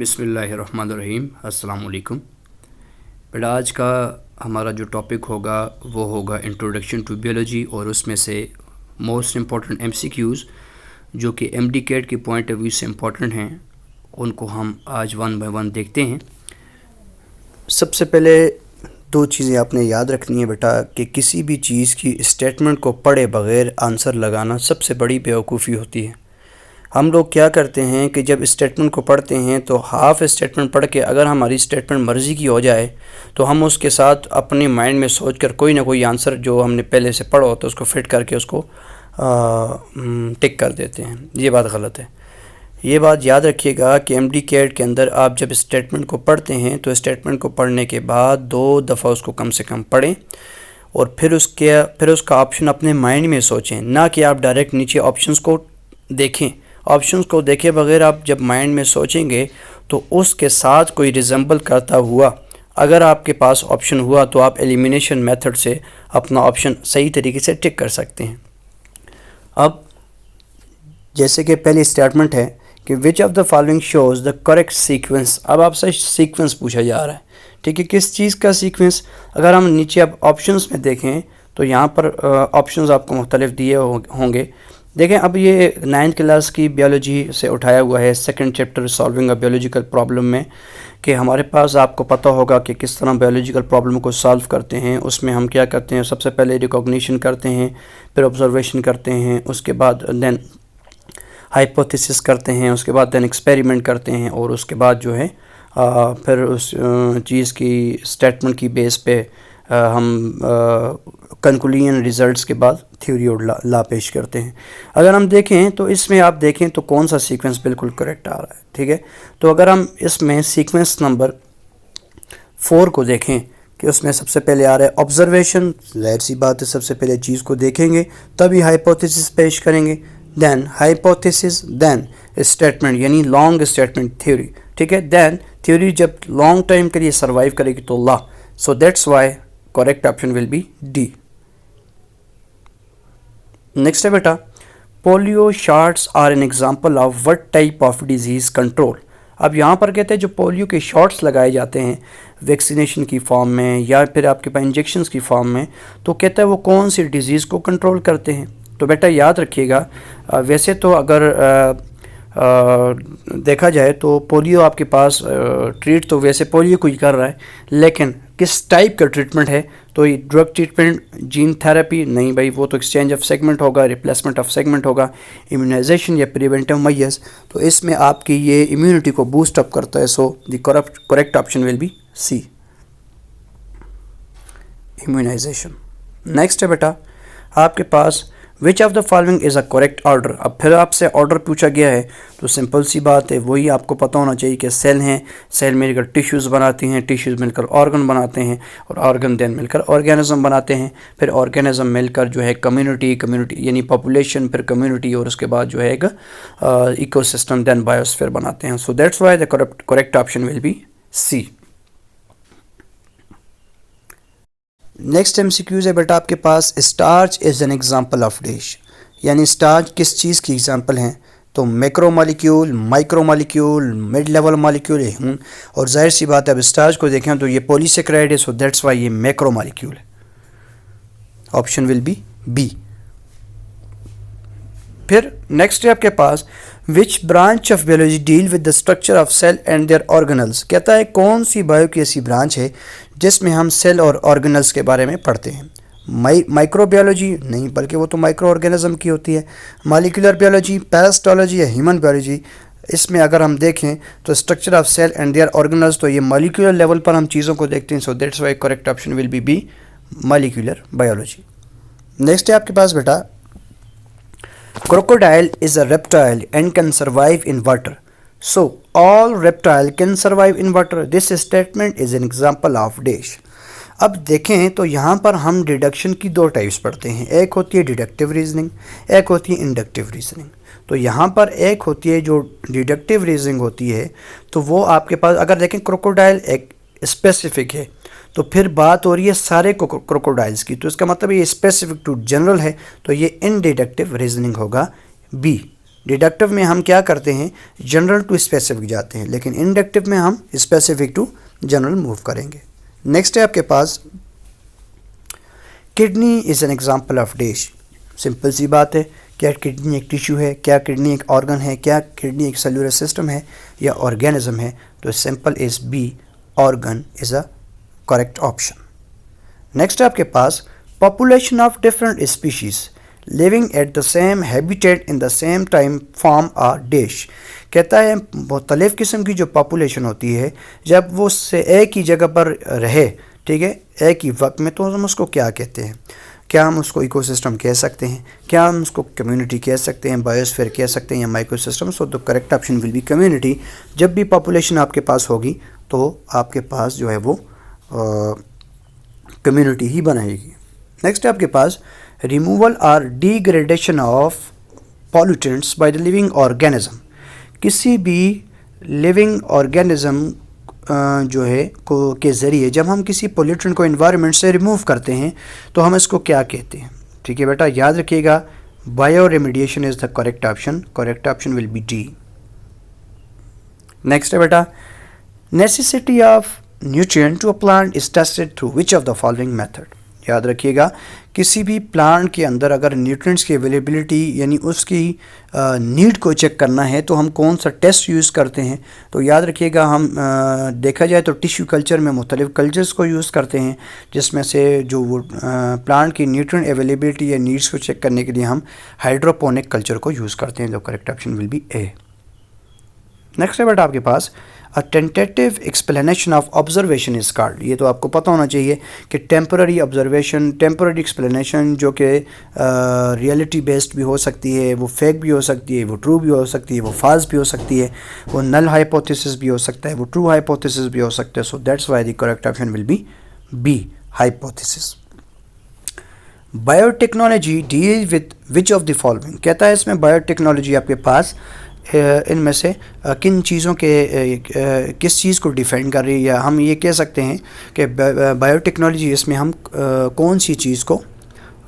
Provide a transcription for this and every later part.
बिस्मिल्लाहिर्रहमानिर्रहीम। अस्सलाम वालेकुम। बेटा आज का हमारा जो टॉपिक होगा वो होगा इंट्रोडक्शन टू बायोलॉजी, और उसमें से मोस्ट इम्पॉर्टेंट एमसीक्यूज़ जो कि एमडी कैट के पॉइंट ऑफ व्यू से इम्पॉर्टेंट हैं उनको हम आज वन बाय वन देखते हैं। सबसे पहले दो चीज़ें आपने याद रखनी है बेटा कि किसी भी चीज़ की स्टेटमेंट को पढ़े बग़ैर आंसर लगाना सबसे बड़ी बेवकूफ़ी होती है। हम लोग क्या करते हैं कि जब स्टेटमेंट को पढ़ते हैं तो हाफ़ स्टेटमेंट पढ़ के अगर हमारी स्टेटमेंट मर्ज़ी की हो जाए तो हम उसके साथ अपने माइंड में सोच कर कोई ना कोई आंसर जो हमने पहले से पढ़ा होता है उसको फिट करके उसको टिक कर देते हैं। ये बात गलत है। ये बात याद रखिएगा कि एमडी कैट के अंदर आप जब स्टेटमेंट को पढ़ते हैं तो स्टेटमेंट को पढ़ने के बाद 2 दफ़ा उसको कम से कम पढ़ें और फिर उसका ऑप्शन अपने माइंड में सोचें, ना कि आप डायरेक्ट नीचे ऑप्शंस को देखें। ऑप्शंस को देखे बगैर आप जब माइंड में सोचेंगे तो उसके साथ कोई रिजेंबल करता हुआ अगर आपके पास ऑप्शन हुआ तो आप एलिमिनेशन मेथड से अपना ऑप्शन सही तरीके से टिक कर सकते हैं। अब जैसे कि पहली स्टेटमेंट है कि विच of the following shows the correct sequence. अब आपसे सीक्वेंस पूछा जा रहा है, ठीक है, किस चीज़ का सीक्वेंस। अगर हम नीचे अब ऑप्शंस में देखें तो यहाँ पर ऑप्शंस आपको मुख्तलिफ दिए होंगे। देखें, अब ये 9th क्लास की बायोलॉजी से उठाया हुआ है, 2nd chapter solving a biological problem में, कि हमारे पास आपको पता होगा कि किस तरह बायोलॉजिकल प्रॉब्लम को सॉल्व करते हैं। उसमें हम क्या करते हैं, सबसे पहले रिकॉग्निशन करते हैं, फिर ऑब्जर्वेशन करते हैं, उसके बाद देन हाइपोथेसिस करते हैं, उसके बाद देन एक्सपेरिमेंट करते हैं, और उसके बाद जो है फिर उस चीज़ की स्टेटमेंट की बेस पे हम कंक्लूजन रिज़ल्ट्स के बाद थ्योरी और ला पेश करते हैं। अगर हम देखें तो इसमें आप देखें तो कौन सा सीक्वेंस बिल्कुल करेक्ट आ रहा है, ठीक है। तो अगर हम इसमें सीक्वेंस नंबर 4 को देखें कि उसमें सबसे पहले आ रहा है ऑब्जर्वेशन। जाहिर सी बात है, सबसे पहले चीज़ को देखेंगे तभी हाइपोथेसिस पेश करेंगे, देन हाइपोथेसिस, देन स्टेटमेंट यानी लॉन्ग स्टेटमेंट थ्योरी, ठीक है। देन थ्योरी जब लॉन्ग टाइम के लिए सर्वाइव करेगी तो law. So that's why correct option will be D. Next है बेटा, polio shots are an example of what type of disease control. अब यहाँ पर कहते हैं जो पोलियो के शॉट्स लगाए जाते हैं वैक्सीनेशन की फॉर्म में या फिर आपके पास इंजेक्शंस की फॉर्म में, तो कहता है वो कौन सी डिज़ीज़ को कंट्रोल करते हैं। तो बेटा याद रखिएगा, वैसे तो अगर देखा जाए तो पोलियो आपके पास ट्रीट तो वैसे पोलियो को ही कर रहा है, लेकिन किस टाइप का ट्रीटमेंट है, तो ये ड्रग ट्रीटमेंट, जीन थेरेपी नहीं भाई, वो तो एक्सचेंज ऑफ सेगमेंट होगा, रिप्लेसमेंट ऑफ सेगमेंट होगा, इम्यूनाइजेशन या प्रिवेंटिव मेजर्स। तो इसमें आपकी ये इम्यूनिटी को बूस्ट अप करता है। So the correct option will be C, immunization. Next है बेटा आपके पास which of the following is a correct order. अब फिर आपसे ऑर्डर पूछा गया है तो सिंपल सी बात है, वही आपको पता होना चाहिए कि सेल हैं, सेल मिलकर टिश्यूज़ बनाती हैं, टिश्यूज़ मिलकर ऑर्गन बनाते हैं, और ऑर्गन देन मिलकर ऑर्गेनिज्म बनाते हैं, फिर ऑर्गेनिज्म मिलकर जो है कम्युनिटी यानी पॉपुलेशन, फिर कम्युनिटी, और उसके बाद जो है एक इकोसिस्टम, देन बायोस्फीयर बनाते हैं। So that's why the correct option will be C. Next MCQs है बेटा आपके पास, starch is an example of dish, यानी स्टार्च किस चीज़ की एग्जांपल हैं। तो macro molecule, micro molecule, mid level molecule है। और जाहिर सी बात है अब स्टार्च को देखें तो ये पॉलीसेकेराइड है, सो दैट्स वाई ये मैक्रो मॉलिक्यूल है। Option will be B. फिर नेक्स्ट है आपके पास which branch of biology deal with the structure of cell and their organelles. कहता है कौन सी बायो की ऐसी ब्रांच है जिसमें हम सेल और ऑर्गेनल्स के बारे में पढ़ते हैं। माइक्रोबायोलॉजी नहीं, बल्कि वो तो माइक्रो ऑर्गेनिज्म की होती है। मॉलिक्यूलर बायोलॉजी, पैरासिटोलॉजी या ह्यूमन बायोलॉजी, इसमें अगर हम देखें तो structure of cell and their organelles, तो ये मॉलिक्यूलर लेवल पर हम चीज़ों को देखते हैं। So that's why correct option will be B, molecular biology. Next है आपके पास बेटा, crocodile is a reptile and can survive in water. So all reptile can survive in water. This statement is an example of dash. अब देखें तो यहाँ पर हम deduction की 2 टाइप्स पढ़ते हैं, एक होती है डिडक्टिव रीजनिंग, एक होती है इंडक्टिव रीजनिंग। तो यहाँ पर एक होती है जो डिडक्टिव रीजनिंग होती है, तो वो आपके पास अगर देखें क्रोकोडाइल एक स्पेसिफिक है, तो फिर बात हो रही है सारे क्रोकोडाइल्स की, तो इसका मतलब ये स्पेसिफिक टू जनरल है, तो ये इन डिडक्टिव रीजनिंग होगा बी, डिडक्टिव में हम क्या करते हैं, जनरल टू स्पेसिफिक जाते हैं, लेकिन इंडक्टिव में हम स्पेसिफिक टू जनरल मूव करेंगे। नेक्स्ट है आपके पास kidney is an example of dish. Simple सी बात है, क्या किडनी एक टिश्यू है, क्या किडनी एक ऑर्गन है, क्या किडनी एक सेलुलर सिस्टम है या ऑर्गेनिज्म है? तो simple is B, organ is a correct option. Next है आपके पास population of different species living at the same habitat in the same time form a dish. कहता है मुख्तलिफ़ किस्म की जो पॉपुलेशन होती है जब वो उससे एक ही जगह पर रहे, ठीक है, एक ही वक्त में, तो हम उसको क्या कहते हैं? क्या हम उसको इकोसिस्टम कह सकते हैं, क्या हम उसको कम्युनिटी कह सकते हैं, बायोस्फीयर कह सकते हैं या microsystem? So the correct option will B community. जब भी पॉपुलेशन आपके पास होगी तो आपके पास जो है वो कम्युनिटी ही बनाएगी। नेक्स्ट है आपके पास रिमूवल और degradation of pollutants by the living organism. किसी भी लिविंग ऑर्गेनिज्म जो है के ज़रिए जब हम किसी पोल्यूटेंट को एनवायरनमेंट से रिमूव करते हैं तो हम इसको क्या कहते हैं? ठीक है बेटा, याद रखिएगा, bioremediation is the correct option. Correct option will be D. Next है बेटा necessity of nutrient to a plant is tested through which of the following method. याद रखिएगा, किसी भी प्लांट के अंदर अगर न्यूट्रिएंट्स की अवेलेबिलिटी यानी उसकी नीड को चेक करना है तो हम कौन सा टेस्ट यूज़ करते हैं? तो याद रखिएगा, हम देखा जाए तो टिश्यू कल्चर में मुख्तलिफ कल्चर्स को यूज़ करते हैं, जिसमें से जो वो प्लांट की न्यूट्रिएंट अवेलेबिलिटी या नीड्स को चेक करने के लिए हम हाइड्रोपोनिक कल्चर को यूज़ करते हैं। तो correct option will be A. Next है बेटा आपके पास a tentative explanation of observation is called. ये तो आपको पता होना चाहिए कि टेम्पररी ऑब्जर्वेशन, टेम्पररी एक्सप्लेनेशन जो कि रियलिटी बेस्ड भी हो सकती है, वो फेक भी हो सकती है, वो ट्रू भी हो सकती है, वो फाल्स भी हो सकती है, वो नल हाइपोथेसिस भी हो सकता है, वो ट्रू हाइपोथेसिस भी हो सकता है। So that's why the correct option will be B, hypothesis. Biotechnology deal with which of the following. कहता है इसमें बायोटेक्नोलॉजी आपके पास इनमें से किन चीज़ों के किस चीज़ को डिफाइन कर रही है, या हम ये कह सकते हैं कि बायोटेक्नोलॉजी इसमें हम कौन सी चीज़ को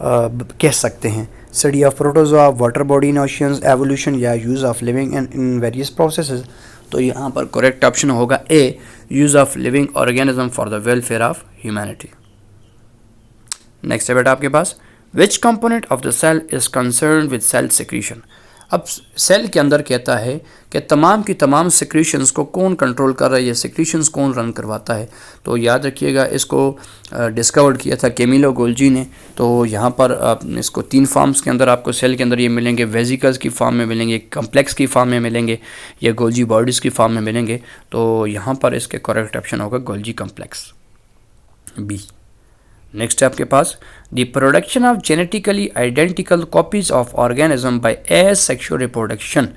कह सकते हैं? Study of protozoa, water body in oceans, evolution या use of living in various processes. तो यहाँ पर करेक्ट ऑप्शन होगा A, use of living organism for the welfare of humanity. Next है बेटा आपके पास which component of the cell is concern with cell secretion. अब सेल के अंदर कहता है कि तमाम की तमाम सिक्रीशंस को कौन कंट्रोल कर रहा है, ये सिक्रीशंस कौन रन करवाता है? तो याद रखिएगा, इसको डिस्कवर्ड किया था कैमिलो गोल्जी ने। तो यहाँ पर इसको 3 फॉर्म्स के अंदर आपको सेल के अंदर ये मिलेंगे, वेजिकल्स की फॉर्म में मिलेंगे, कम्प्लेक्स की फॉर्म में मिलेंगे, या गोल्जी बॉडीज़ की फॉर्म में मिलेंगे। तो यहाँ पर इसके करेक्ट ऑप्शन होगा गोल्जी कम्प्लेक्स, बी। नेक्स्ट है आपके पास the production of genetically identical copies of organism by asexual reproduction.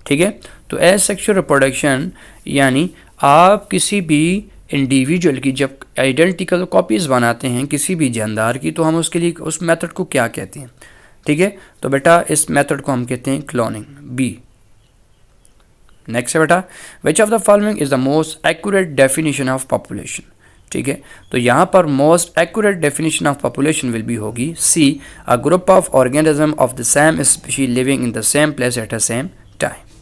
ठीक है, तो एसेक्सुअल रिप्रोडक्शन यानी आप किसी भी इंडिविजुअल की जब आइडेंटिकल कॉपीज़ बनाते हैं किसी भी जानदार की, तो हम उसके लिए उस मेथड को क्या कहते हैं? ठीक है, तो बेटा इस मेथड को हम कहते हैं क्लोनिंग, बी। नेक्स्ट है बेटा which of the following is the most accurate definition of population. ठीक है, तो यहाँ पर most accurate definition of population will be होगी C, a group of organism of the same species living in the same place at the same time.